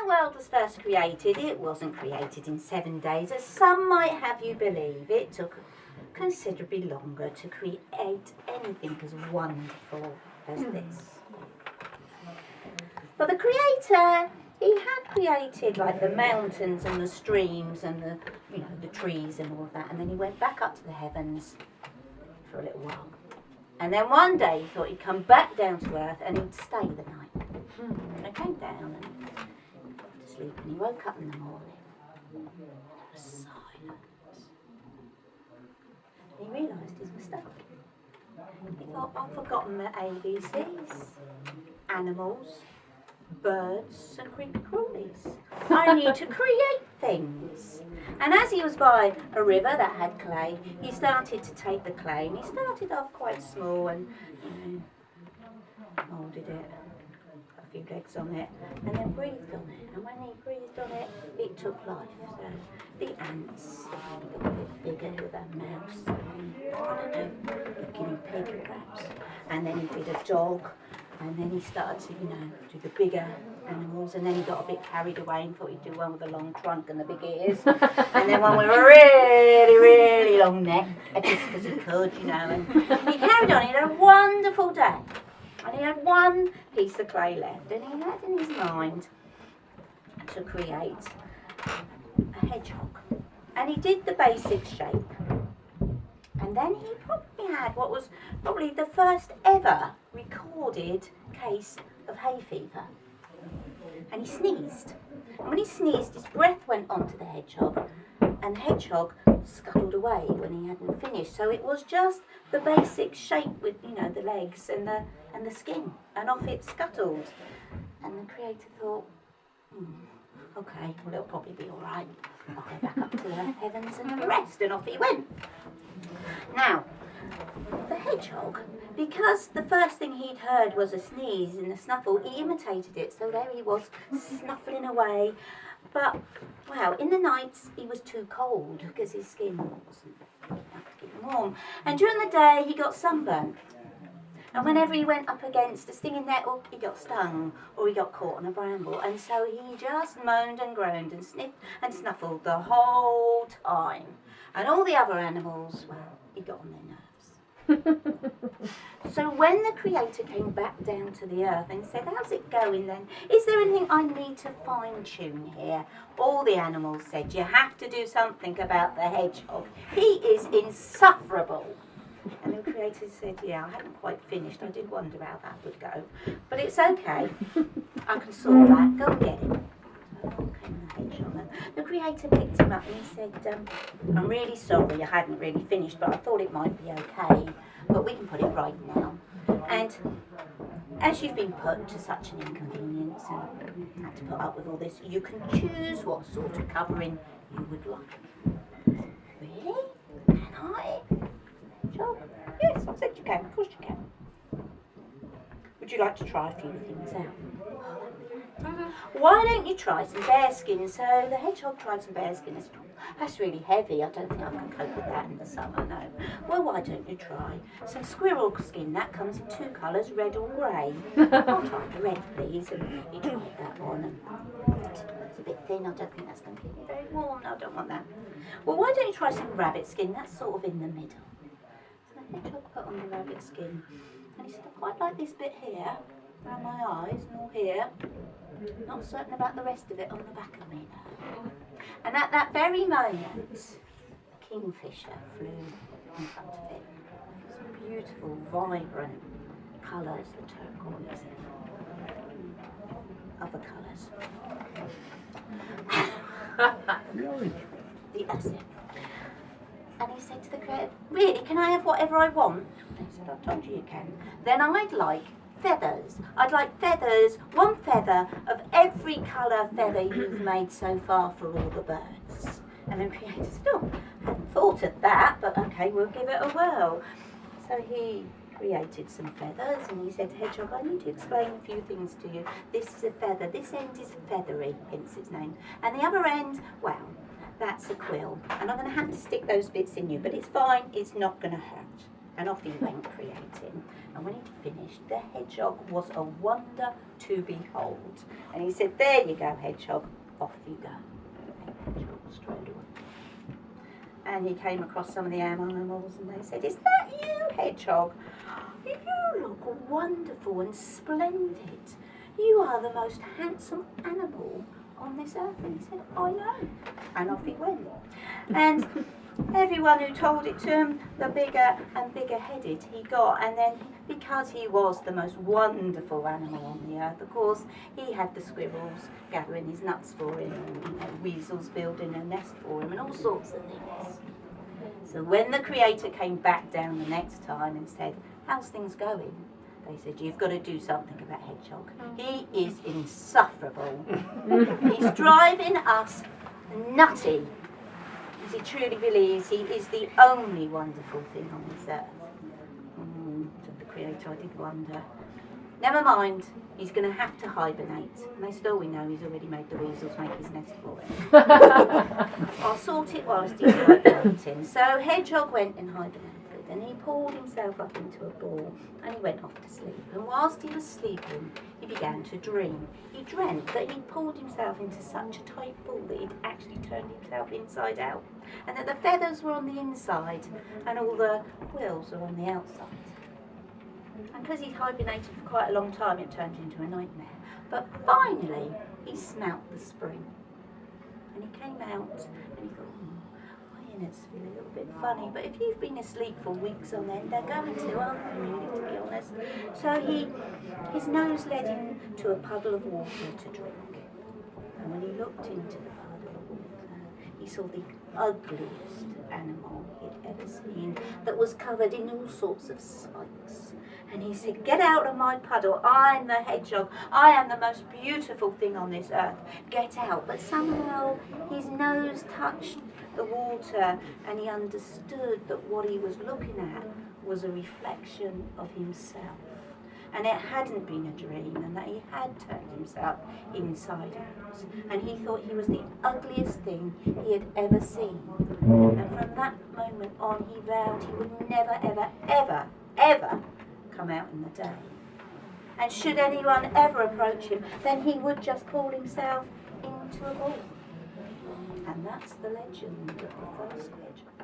the world was first created, it wasn't created in 7 days, as some might have you believe. It took considerably longer to create anything as wonderful as this. But the Creator, he had created like the mountains and the streams and the, the trees and all of that, and then he went back up to the heavens for a little while. And then one day he thought he'd come back down to earth and he'd stay the night. And he came down and he went to sleep, and he woke up in the morning. It was silent. And he realised his mistake. He thought, I've forgotten the ABCs. Animals, birds and creepy crawlies. I need to create things. And as he was by a river that had clay, he started to take the clay, and he started off quite small and moulded it, put a few legs on it, and then breathed on it. And when he breathed on it, it took life. So the ants got a bit bigger with a mouse, I don't know, a guinea pig perhaps, and then he did a dog. And then he started to, do the bigger animals, and then he got a bit carried away and thought he'd do one with a long trunk and the big ears, and then one with a really, really long neck, just because he could, and he carried on. He had a wonderful day, and he had one piece of clay left, and he had in his mind to create a hedgehog, and he did the basic shape. And then he probably had what was probably the first ever recorded case of hay fever. And he sneezed. And when he sneezed, his breath went onto the hedgehog, and the hedgehog scuttled away when he hadn't finished. So it was just the basic shape with, the legs and the skin, and off it scuttled. And the Creator thought, okay, well, it'll probably be all right. I'll go back up to the heavens and rest, and off he went. Now, the hedgehog, because the first thing he'd heard was a sneeze and a snuffle, he imitated it, so there he was, snuffling away. But, in the nights he was too cold because his skin wasn't enough to keep him warm. And during the day he got sunburnt. And whenever he went up against a stinging nettle, he got stung, or he got caught on a bramble. And so he just moaned and groaned and sniffed and snuffled the whole time. And all the other animals, he got on their nerves. So when the Creator came back down to the earth and said, how's it going then? Is there anything I need to fine-tune here? All the animals said, you have to do something about the hedgehog. He is insufferable. And the Creator said, I haven't quite finished. I did wonder how that would go. But it's okay. I can sort that. Go and get him. So along came the hedgehog. And the Creator picked him up and he said, I'm really sorry I hadn't really finished, but I thought it might be okay. But we can put it right now. And as you've been put to such an inconvenience and had to put up with all this, you can choose what sort of covering you would like. Really? Can I? Sure. Yes, I said you can. Of course you can. Would you like to try a few things out? Why don't you try some bearskin? So the hedgehog tried some bearskin. That's really heavy. I don't think I can cope with that in the summer, no. Well, why don't you try some squirrel skin? That comes in 2 colours, red or grey. I'll try the red, please. And he tried that one. And it's a bit thin. I don't think that's going to keep me very warm. No, I don't want that. Well, why don't you try some rabbit skin? That's sort of in the middle. The hedgehog put on the rabbit skin, and he said, I quite like this bit here, around my eyes and all here. Not certain about the rest of it on the back of me now. And at that very moment, a kingfisher flew in front of it. Some beautiful, vibrant colours, the turquoise and other colours. That's it. And he said to the Creator, really, can I have whatever I want? And he said, I told you you can. Then I'd like feathers. I'd like feathers, 1 feather of every colour feather you've made so far for all the birds. And the Creator said, oh, I hadn't thought of that, but okay, we'll give it a whirl. So he created some feathers, and he said to Hedgehog, I need to explain a few things to you. This is a feather. This end is feathery, hence its name. And the other end, that's a quill. And I'm going to have to stick those bits in you, but it's fine. It's not going to hurt. And off he went creating. And when he'd finished, the hedgehog was a wonder to behold. And he said, there you go, hedgehog, off you go. Hedgehog strode away. And he came across some of the animals and they said, is that you, hedgehog? You look wonderful and splendid. You are the most handsome animal on this earth. And he said, I know. And off he went. And everyone who told it to him, the bigger and bigger headed he got. And then because he was the most wonderful animal on the earth, of course, he had the squirrels gathering his nuts for him, and weasels building a nest for him, and all sorts of things. So when the Creator came back down the next time and said, how's things going? They said, you've got to do something about Hedgehog. He is insufferable. He's driving us nutty. Because he truly believes he is the only wonderful thing on this earth. Said the Creator, I did wonder. Never mind, he's going to have to hibernate. And they said, oh, we know he's already made the weasels make his nest for him. I'll sort it whilst he's hibernating. So Hedgehog went and hibernated. And he pulled himself up into a ball and he went off to sleep. And whilst he was sleeping, he began to dream. He dreamt that he'd pulled himself into such a tight ball that he'd actually turned himself inside out. And that the feathers were on the inside and all the quills were on the outside. And because he'd hibernated for quite a long time, it turned into a nightmare. But finally, he smelt the spring. And he came out and he thought, it's feeling a little bit funny, but if you've been asleep for weeks on end, they're going to, aren't they, really, to be honest? So his nose led him to a puddle of water to drink. And when he looked into the puddle of water, he saw the ugliest animal he'd ever seen that was covered in all sorts of spikes. And he said, get out of my puddle, I'm the hedgehog, I am the most beautiful thing on this earth, get out. But somehow his nose touched the water and he understood that what he was looking at was a reflection of himself. And it hadn't been a dream, and that he had turned himself inside out. And he thought he was the ugliest thing he had ever seen. And from that moment on, he vowed he would never, ever, ever, ever come out in the day. And should anyone ever approach him, then he would just pull himself into a ball. And that's the legend of the first hedgehog.